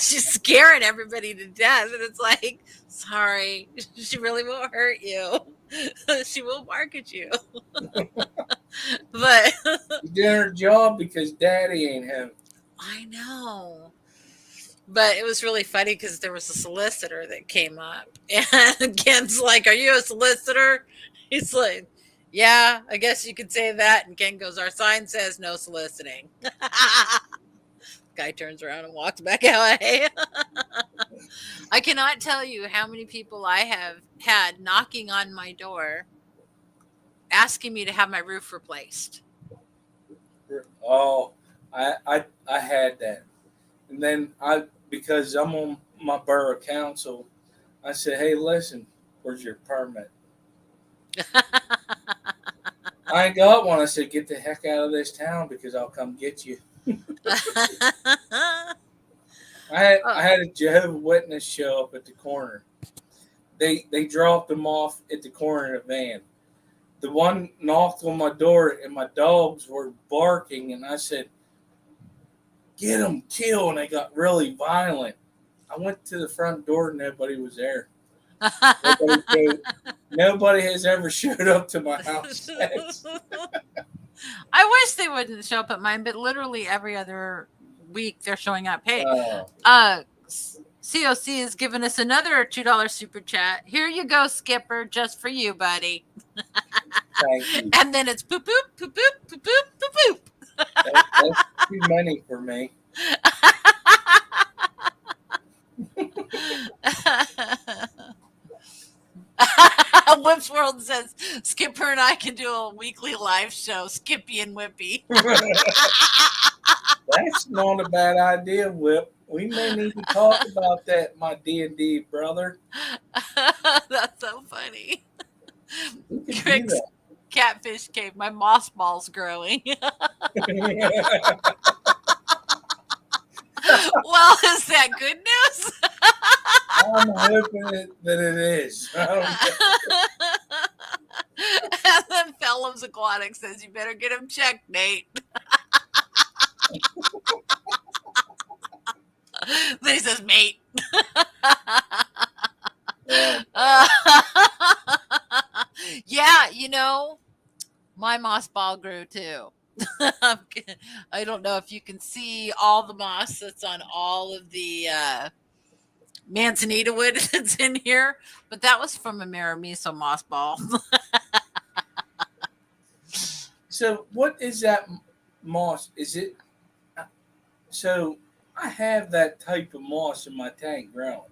she's scaring everybody to death. And it's like, sorry, she really won't hurt you. She will bark at you. But she's doing her job because Daddy ain't home. I know. But it was really funny because there was a solicitor that came up, and Ken's like, are you a solicitor? He's like, yeah, I guess you could say that. And Ken goes, our sign says no soliciting. Guy turns around and walks back away. I cannot tell you how many people I have had knocking on my door asking me to have my roof replaced. Oh, I had that. And then because I'm on my borough council, I said, hey, listen, where's your permit? I ain't got one. I said, get the heck out of this town because I'll come get you. I had a Jehovah's Witness show up at the corner. They dropped them off at the corner of the van. The one knocked on my door and my dogs were barking, and I said, get them, kill, and they got really violent. I went to the front door and nobody was there. Nobody has ever showed up to my house since. I wish they wouldn't show up at mine, but literally every other week they're showing up. Hey, COC has given us another $2 super chat. Here you go, Skipper, just for you, buddy. Thank you. And then it's poop poop poop poop poop poop poop poop. That's too many for me. Whips World says Skipper and I can do a weekly live show, Skippy and Whippy. That's not a bad idea, Whip. We may need to talk about that, my D&D brother. That's so funny. We can do Crick's that. Catfish Cave. My moss ball's growing. Well, is that good news? I'm hoping that it is. I don't know. And then Phelps Aquatic says, you better get him checked, Nate. Then he says, mate. Yeah, you know, my moss ball grew too. I don't know if you can see all the moss that's on all of the manzanita wood that's in here, but that was from a Miramiso moss ball. So, what is that moss? Is it? So, I have that type of moss in my tank growing,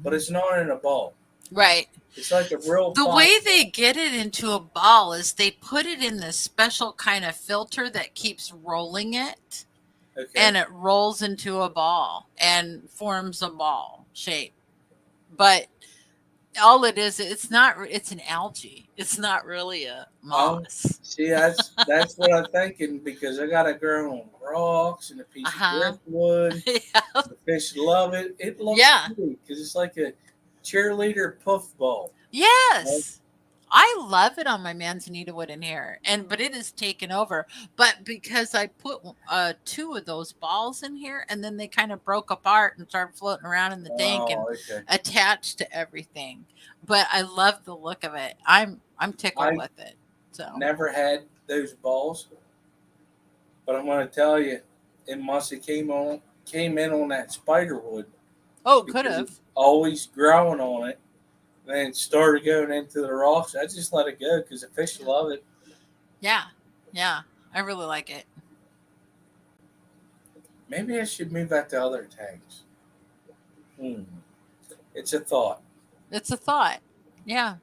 but it's not in a ball. Right. It's like a real. The way they get it into a ball is they put it in this special kind of filter that keeps rolling it, Okay. and it rolls into a ball and forms a ball shape. But all it is, it's an algae. It's not really a moss. See, that's what I'm thinking because I got to grow on rocks and a piece of driftwood. Yeah. The fish love it. It looks good because it's like a cheerleader puff ball. Yes. I love it on my manzanita wood in here, but it is taken over. But because I put 2 of those balls in here, and then they kind of broke apart and started floating around in the tank and attached to everything. But I love the look of it. I'm tickled with it. So never had those balls, but I'm going to tell you, it must have came in on that spider wood. Oh, could have. Always growing on it. Then it started going into the rocks. I just let it go because the fish love it. Yeah. Yeah. I really like it. Maybe I should move that to other tanks. It's a thought. It's a thought. Yeah.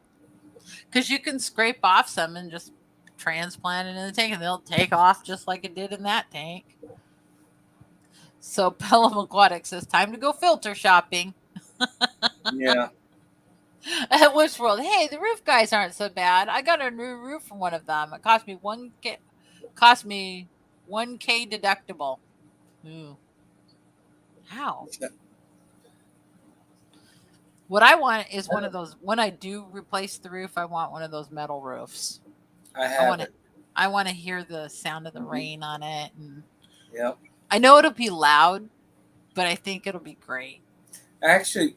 Because you can scrape off some and just transplant it in the tank, and they'll take off just like it did in that tank. So Pelham Aquatic says, time to go filter shopping. Yeah. At Wish World, hey, the roof guys aren't so bad. I got a new roof from one of them. It cost me $1K deductible. Ooh. How? What I want is one of those. When I do replace the roof, I want one of those metal roofs. I want to hear the sound of the rain on it. And yep. I know it'll be loud, but I think it'll be great. Actually,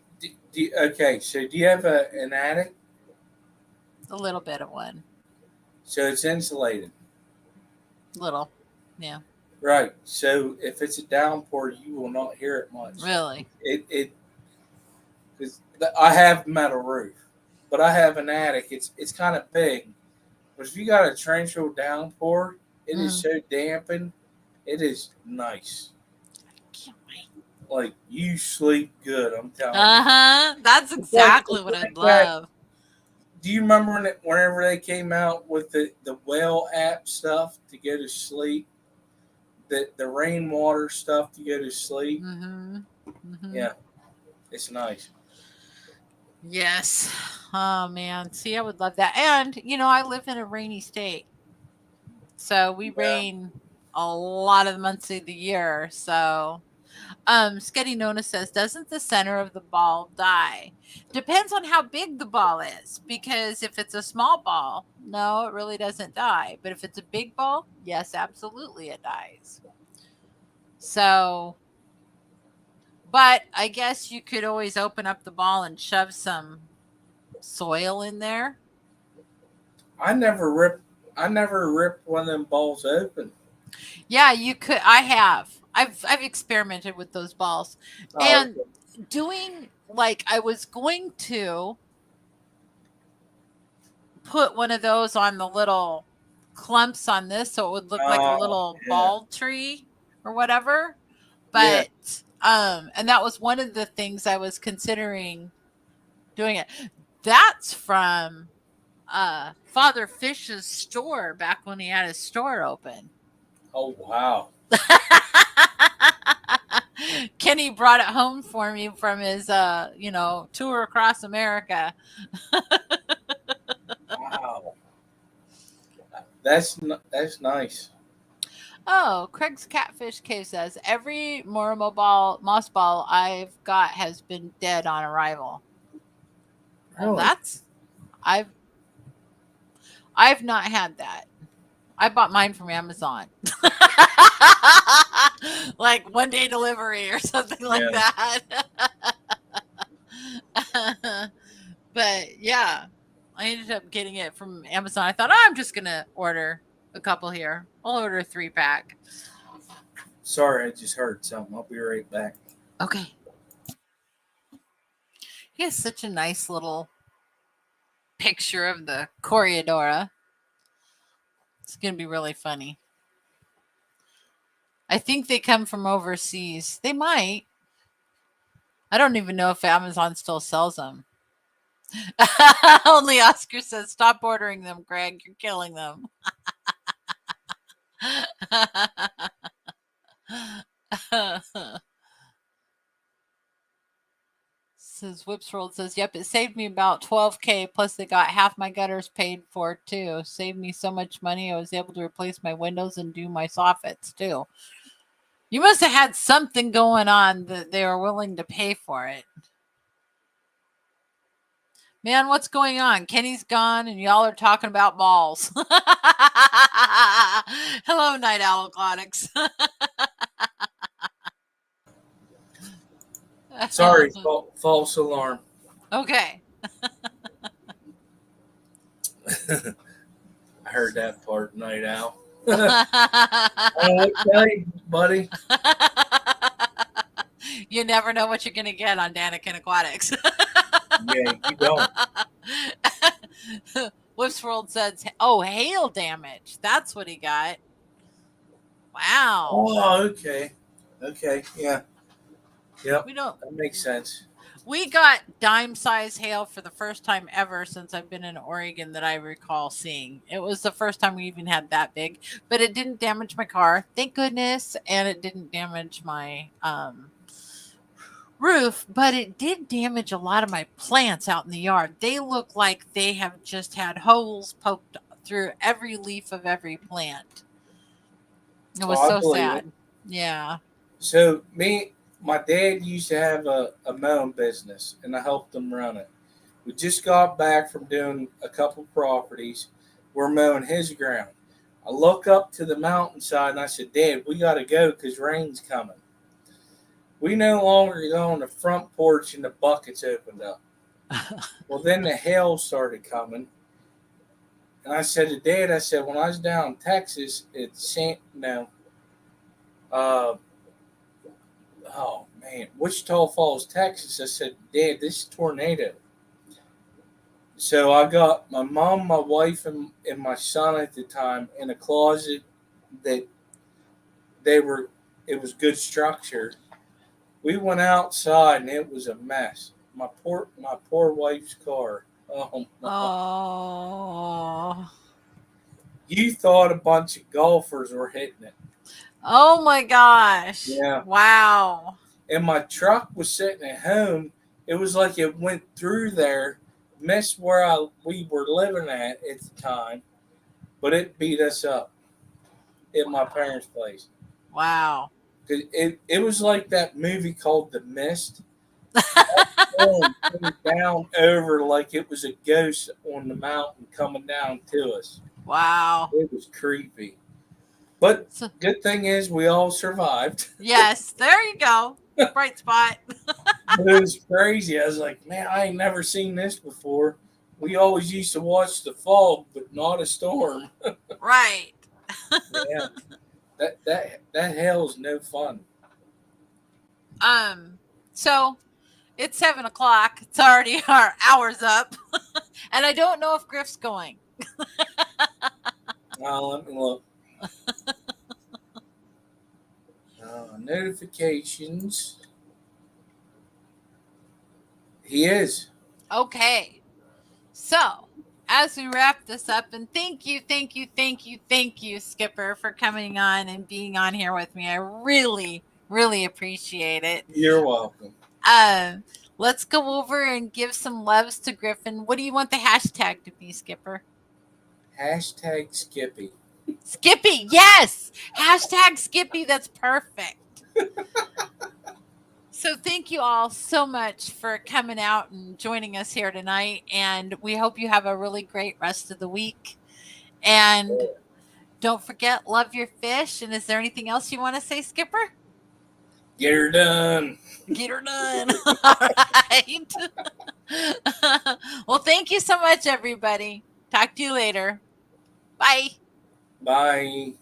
okay, so do you have an attic? A little bit of one. So it's insulated. Little, yeah. Right. So if it's a downpour, you will not hear it much. Really? Because I have metal roof, but I have an attic. It's kind of big, but if you got a torrential downpour, it is so dampened. It is nice. Like, you sleep good, I'm telling you. That's exactly what I'd love. Do you remember whenever they came out with the whale app stuff to go to sleep? The rainwater stuff to go to sleep? Mm-hmm. Mm-hmm. Yeah. It's nice. Yes. Oh, man. See, I would love that. And, I live in a rainy state. So we rain a lot of the months of the year. So Sketty Nona says, doesn't the center of the ball die? Depends on how big the ball is, because if it's a small ball, no, it really doesn't die. But if it's a big ball, yes, absolutely it dies. So, but I guess you could always open up the ball and shove some soil in there. I never ripped one of them balls open. Yeah, you could. I have. I've experimented with those balls, and doing like I was going to put one of those on the little clumps on this, so it would look like a little ball tree or whatever. But and that was one of the things I was considering doing it. That's from Father Fish's store back when he had his store open. Oh wow. Kenny brought it home for me from his tour across America. Wow. That's nice. Oh, Craig's Catfish Cave says every Moromo moss ball I've got has been dead on arrival. Well, Really? I've not had that. I bought mine from Amazon. Like 1-day delivery or something like that. But yeah, I ended up getting it from Amazon. I thought, I'm just going to order a couple here. I'll order a 3-pack. Sorry, I just heard something. I'll be right back. Okay. He has such a nice little picture of the Correadora. It's going to be really funny. I think they come from overseas. They might. I don't even know if Amazon still sells them. Only Oscar says, stop ordering them, Greg. You're killing them. Says Whipsworld says, yep, it saved me about $12,000, plus they got half my gutters paid for too. Saved me so much money. I was able to replace my windows and do my soffits too. You must have had something going on that they were willing to pay for it. Man, what's going on? Kenny's gone and y'all are talking about balls. Hello, Night Owl Aquatics. Sorry, false alarm. Okay. I heard that part, Night Owl. Okay, buddy. You never know what you're going to get on Daniken Aquatics. Yeah, you don't. Whipsworld says, oh, hail damage. That's what he got. Wow. Oh, okay. Okay, yeah. Yep, We don't. that makes sense. We got dime-size hail for the first time ever since I've been in Oregon that I recall seeing. It was the first time we even had that big, but it didn't damage my car, thank goodness, and it didn't damage my roof, but it did damage a lot of my plants out in the yard. They look like they have just had holes poked through every leaf of every plant. It was so sad. Yeah. So my dad used to have a mowing business, and I helped him run it. We just got back from doing a couple properties. We're mowing his ground. I look up to the mountainside, and I said, Dad, we got to go because rain's coming. We no longer go on the front porch, and the buckets opened up. Well, then the hail started coming. And I said to Dad, I said, when I was down in Texas, Wichita Falls, Texas. I said, Dad, this is a tornado. So I got my mom, my wife, and my son at the time in a closet that it was good structure. We went outside and it was a mess. My poor wife's car. Oh, Oh. You thought a bunch of golfers were hitting it. Oh my gosh. Yeah. Wow. And my truck was sitting at home. It was like it went through there, missed where we were living at the time, but it beat us up. at my parents' place. Wow. 'Cause it was like that movie called The Mist. That storm came down over like it was a ghost on the mountain coming down to us. Wow. It was creepy. But So, good thing is we all survived. yes, there you go. Bright spot. But it was crazy. I was like, man, I ain't never seen this before. We always used to watch the fog, but not a storm. Right. Yeah. That hell's no fun. So it's 7:00. It's already our hour's up. And I don't know if Griff's going. Let me look. Notifications. He is. Okay. So as we wrap this up, and thank you, Skipper, for coming on and being on here with me. I really, really appreciate it. You're welcome. Let's go over and give some loves to Griffin. What do you want the hashtag to be, Skipper? Hashtag Skippy. Skippy, yes! Hashtag Skippy, that's perfect. So thank you all so much for coming out and joining us here tonight. And we hope you have a really great rest of the week. And don't forget, love your fish. And is there anything else you want to say, Skipper? Get her done. Get her done. All right. Well, thank you so much, everybody. Talk to you later. Bye. Bye.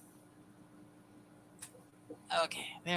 Okay. There.